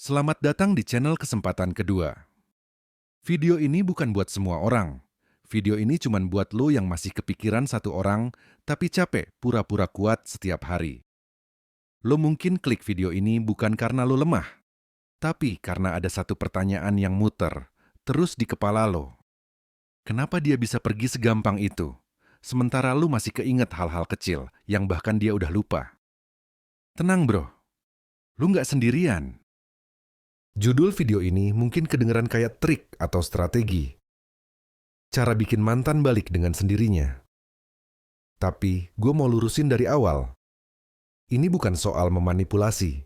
Selamat datang di channel kesempatan kedua. Video ini bukan buat semua orang. Video ini cuma buat lo yang masih kepikiran satu orang, tapi capek pura-pura kuat setiap hari. Lo mungkin klik video ini bukan karena lo lemah, tapi karena ada satu pertanyaan yang muter, terus di kepala lo. Kenapa dia bisa pergi segampang itu? Sementara lo masih keinget hal-hal kecil yang bahkan dia udah lupa. Tenang bro, lo nggak sendirian. Judul video ini mungkin kedengeran kayak trik atau strategi. Cara bikin mantan balik dengan sendirinya. Tapi gue mau lurusin dari awal. Ini bukan soal memanipulasi.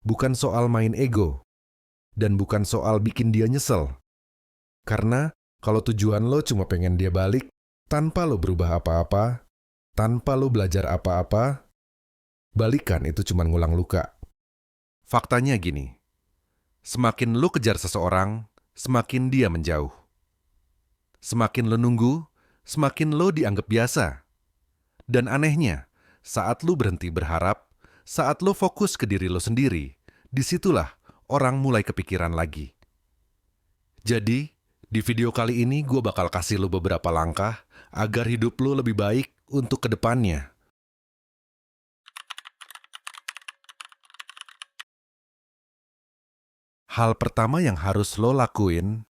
Bukan soal main ego. Dan bukan soal bikin dia nyesel. Karena kalau tujuan lo cuma pengen dia balik, tanpa lo berubah apa-apa, tanpa lo belajar apa-apa, balikan itu cuma ngulang luka. Faktanya gini. Semakin lo kejar seseorang, semakin dia menjauh. Semakin lo nunggu, semakin lo dianggap biasa. Dan anehnya, saat lo berhenti berharap, saat lo fokus ke diri lo sendiri, disitulah orang mulai kepikiran lagi. Jadi, di video kali ini gue bakal kasih lo beberapa langkah agar hidup lo lebih baik untuk ke depannya. Hal pertama yang harus lo lakuin,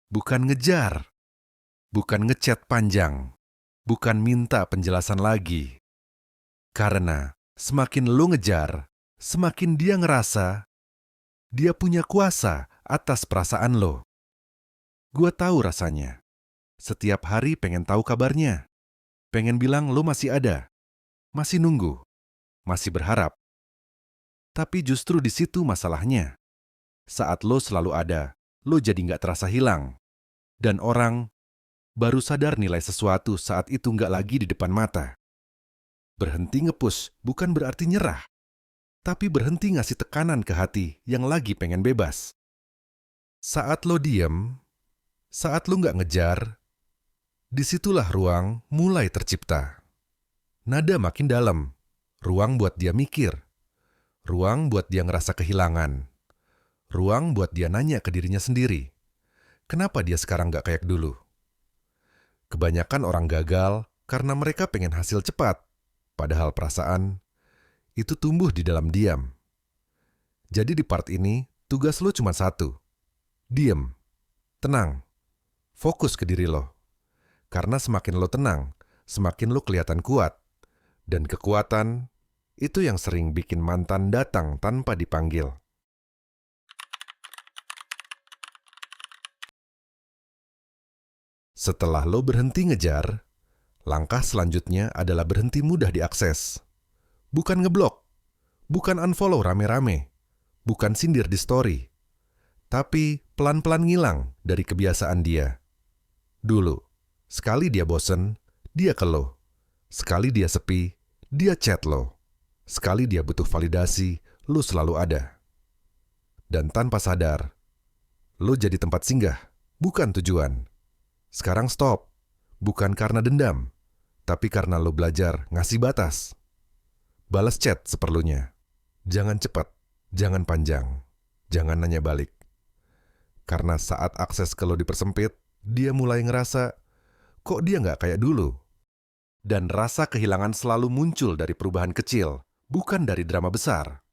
bukan ngejar, bukan ngechat panjang, bukan minta penjelasan lagi. Karena semakin lo ngejar, semakin dia ngerasa dia punya kuasa atas perasaan lo. Gua tahu rasanya. Setiap hari pengen tahu kabarnya. Pengen bilang lo masih ada, masih nunggu, masih berharap. Tapi justru di situ masalahnya. Saat lo selalu ada, lo jadi nggak terasa hilang. Dan orang baru sadar nilai sesuatu saat itu nggak lagi di depan mata. Berhenti nge-push bukan berarti nyerah, tapi berhenti ngasih tekanan ke hati yang lagi pengen bebas. Saat lo diem, saat lo nggak ngejar, disitulah ruang mulai tercipta. Nada makin dalam, ruang buat dia mikir, ruang buat dia ngerasa kehilangan, ruang buat dia nanya ke dirinya sendiri. Kenapa dia sekarang nggak kayak dulu? Kebanyakan orang gagal karena mereka pengen hasil cepat, padahal perasaan itu tumbuh di dalam diam. Jadi di part ini, tugas lo cuma satu. Diem, tenang, fokus ke diri lo. Karena semakin lo tenang, semakin lo kelihatan kuat. Dan kekuatan, itu yang sering bikin mantan datang tanpa dipanggil. Setelah lo berhenti ngejar, langkah selanjutnya adalah berhenti mudah diakses. Bukan ngeblok, bukan unfollow rame-rame, bukan sindir di story, tapi pelan-pelan ngilang dari kebiasaan dia. Dulu, sekali dia bosen, dia ke lo. Sekali dia sepi, dia chat lo. Sekali dia butuh validasi, lo selalu ada. Dan tanpa sadar, lo jadi tempat singgah, bukan tujuan. Sekarang stop, bukan karena dendam, tapi karena lo belajar ngasih batas. Balas chat seperlunya. Jangan cepat, jangan panjang, jangan nanya balik. Karena saat akses ke lo dipersempit, dia mulai ngerasa, kok dia nggak kayak dulu? Dan rasa kehilangan selalu muncul dari perubahan kecil, bukan dari drama besar.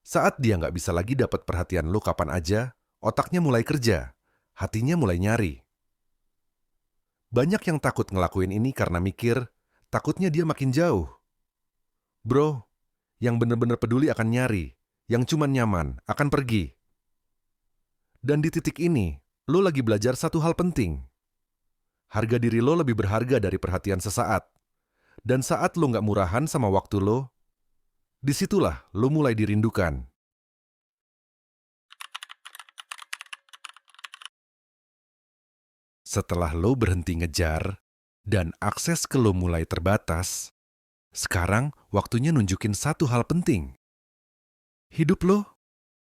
Saat dia nggak bisa lagi dapat perhatian lo kapan aja, otaknya mulai kerja, hatinya mulai nyari. Banyak yang takut ngelakuin ini karena mikir, takutnya dia makin jauh. Bro, yang bener-bener peduli akan nyari, yang cuman nyaman akan pergi. Dan di titik ini, lo lagi belajar satu hal penting. Harga diri lo lebih berharga dari perhatian sesaat. Dan saat lo nggak murahan sama waktu lo, disitulah lo mulai dirindukan. Setelah lo berhenti ngejar, dan akses ke lo mulai terbatas, sekarang waktunya nunjukin satu hal penting. Hidup lo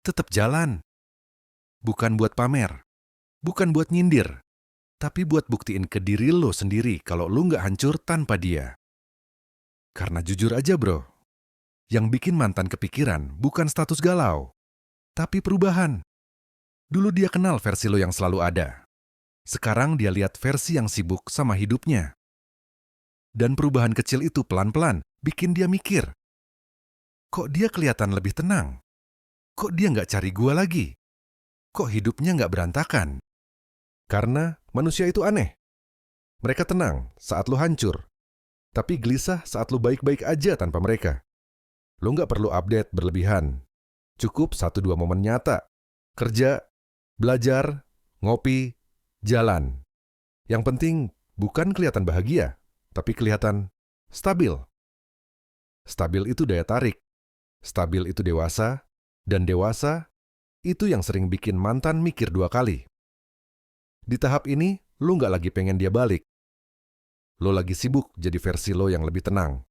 tetap jalan. Bukan buat pamer, bukan buat nyindir, tapi buat buktiin ke diri lo sendiri kalau lo nggak hancur tanpa dia. Karena jujur aja bro, yang bikin mantan kepikiran bukan status galau, tapi perubahan. Dulu dia kenal versi lo yang selalu ada. Sekarang dia lihat versi yang sibuk sama hidupnya. Dan perubahan kecil itu pelan-pelan bikin dia mikir. Kok dia kelihatan lebih tenang? Kok dia nggak cari gua lagi? Kok hidupnya nggak berantakan? Karena manusia itu aneh. Mereka tenang saat lo hancur, tapi gelisah saat lo baik-baik aja tanpa mereka. Lo nggak perlu update berlebihan. Cukup 1-2 momen nyata. Kerja, belajar, ngopi, jalan. Yang penting bukan kelihatan bahagia, tapi kelihatan stabil. Stabil itu daya tarik. Stabil itu dewasa. Dan dewasa itu yang sering bikin mantan mikir 2 kali. Di tahap ini, lo nggak lagi pengen dia balik. Lo lagi sibuk jadi versi lo yang lebih tenang.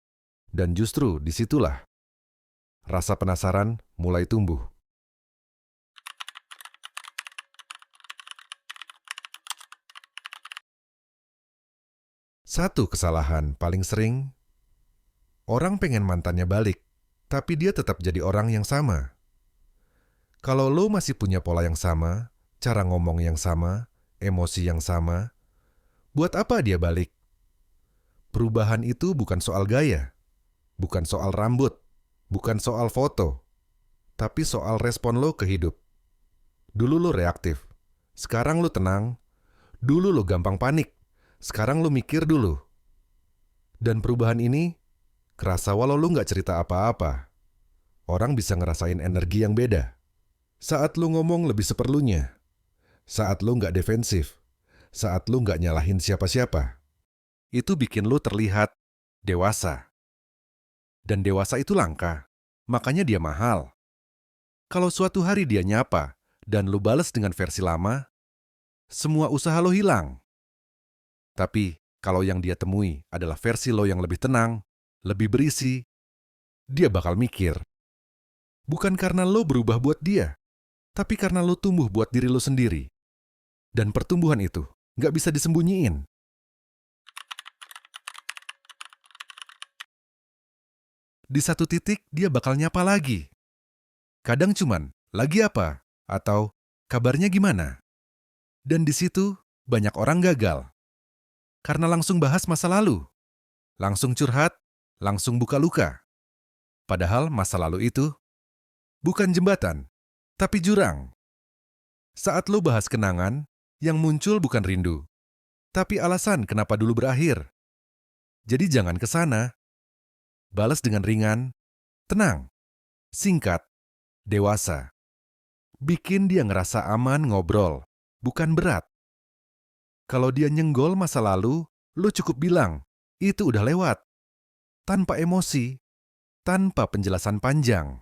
Dan justru disitulah rasa penasaran mulai tumbuh. Satu kesalahan paling sering, orang pengen mantannya balik, tapi dia tetap jadi orang yang sama. Kalau lo masih punya pola yang sama, cara ngomong yang sama, emosi yang sama, buat apa dia balik? Perubahan itu bukan soal gaya, bukan soal rambut, bukan soal foto, tapi soal respon lo ke hidup. Dulu lo reaktif, sekarang lo tenang. Dulu lo gampang panik, sekarang lo mikir dulu. Dan perubahan ini kerasa walau lo nggak cerita apa-apa. Orang bisa ngerasain energi yang beda. Saat lo ngomong lebih seperlunya. Saat lo nggak defensif. Saat lo nggak nyalahin siapa-siapa. Itu bikin lo terlihat dewasa. Dan dewasa itu langka, makanya dia mahal. Kalau suatu hari dia nyapa dan lo bales dengan versi lama, semua usaha lo hilang. Tapi kalau yang dia temui adalah versi lo yang lebih tenang, lebih berisi, dia bakal mikir. Bukan karena lo berubah buat dia, tapi karena lo tumbuh buat diri lo sendiri. Dan pertumbuhan itu nggak bisa disembunyiin. Di satu titik dia bakal nyapa lagi. Kadang cuman, lagi apa? Atau, kabarnya gimana? Dan di situ banyak orang gagal. Karena langsung bahas masa lalu. Langsung curhat, langsung buka luka. Padahal masa lalu itu bukan jembatan, tapi jurang. Saat lo bahas kenangan, yang muncul bukan rindu, tapi alasan kenapa dulu berakhir. Jadi jangan ke sana. Balas dengan ringan, tenang, singkat, dewasa. Bikin dia ngerasa aman ngobrol, bukan berat. Kalau dia nyenggol masa lalu, lo cukup bilang, itu udah lewat. Tanpa emosi, tanpa penjelasan panjang.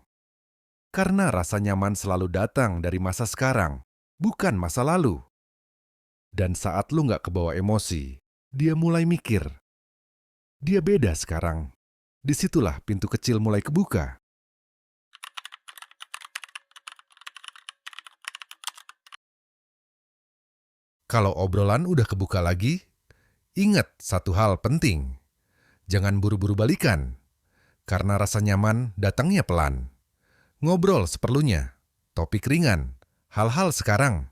Karena rasa nyaman selalu datang dari masa sekarang, bukan masa lalu. Dan saat lo nggak kebawa emosi, dia mulai mikir. Dia beda sekarang. Disitulah pintu kecil mulai kebuka. Kalau obrolan udah kebuka lagi, ingat satu hal penting. Jangan buru-buru balikan, karena rasa nyaman datangnya pelan. Ngobrol seperlunya, topik ringan, hal-hal sekarang.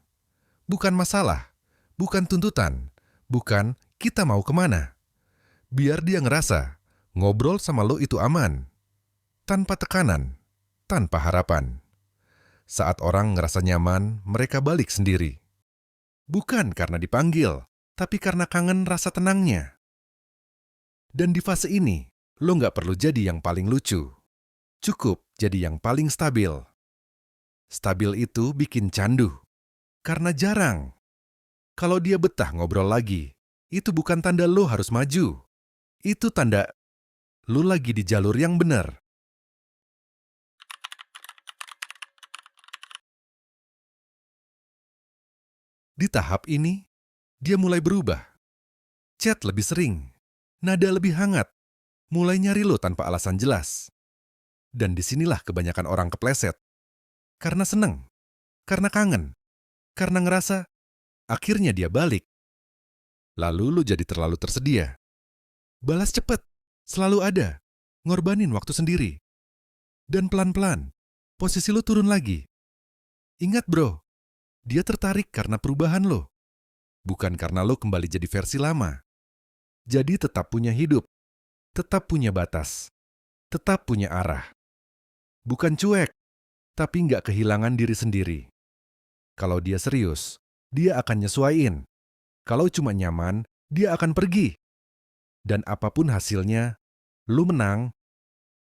Bukan masalah, bukan tuntutan, bukan kita mau kemana. Biar dia ngerasa, ngobrol sama lo itu aman. Tanpa tekanan, tanpa harapan. Saat orang ngerasa nyaman, mereka balik sendiri. Bukan karena dipanggil, tapi karena kangen rasa tenangnya. Dan di fase ini, lo nggak perlu jadi yang paling lucu. Cukup jadi yang paling stabil. Stabil itu bikin candu. Karena jarang. Kalau dia betah ngobrol lagi, itu bukan tanda lo harus maju. Itu tanda lo lagi di jalur yang benar. Di tahap ini, dia mulai berubah. Chat lebih sering, nada lebih hangat, mulai nyari lo tanpa alasan jelas. Dan disinilah kebanyakan orang kepleset. Karena seneng, karena kangen, karena ngerasa akhirnya dia balik. Lalu lo jadi terlalu tersedia. Balas cepet, selalu ada, ngorbanin waktu sendiri. Dan pelan-pelan, posisi lo turun lagi. Ingat bro, dia tertarik karena perubahan lo, bukan karena lo kembali jadi versi lama. Jadi tetap punya hidup, tetap punya batas, tetap punya arah. Bukan cuek, tapi nggak kehilangan diri sendiri. Kalau dia serius, dia akan nyesuaiin. Kalau cuma nyaman, dia akan pergi. Dan apapun hasilnya, lo menang.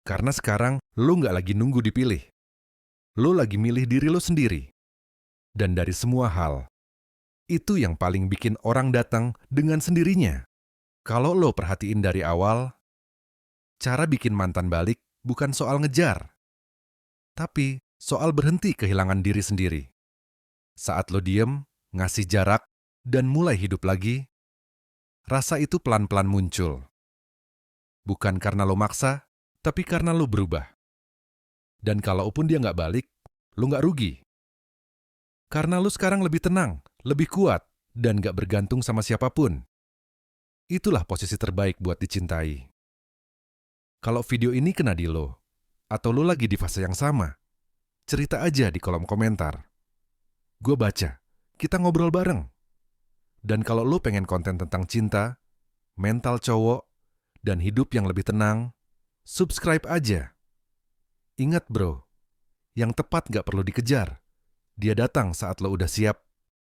Karena sekarang lo nggak lagi nunggu dipilih. Lo lagi milih diri lo sendiri. Dan dari semua hal, itu yang paling bikin orang datang dengan sendirinya. Kalau lo perhatiin dari awal, cara bikin mantan balik bukan soal ngejar, tapi soal berhenti kehilangan diri sendiri. Saat lo diem, ngasih jarak, dan mulai hidup lagi, rasa itu pelan-pelan muncul. Bukan karena lo maksa, tapi karena lo berubah. Dan kalaupun dia nggak balik, lo nggak rugi. Karena lo sekarang lebih tenang, lebih kuat, dan nggak bergantung sama siapapun. Itulah posisi terbaik buat dicintai. Kalau video ini kena di lo, atau lo lagi di fase yang sama, cerita aja di kolom komentar. Gue baca, kita ngobrol bareng. Dan kalau lo pengen konten tentang cinta, mental cowok, dan hidup yang lebih tenang, subscribe aja. Ingat bro, yang tepat gak perlu dikejar. Dia datang saat lo udah siap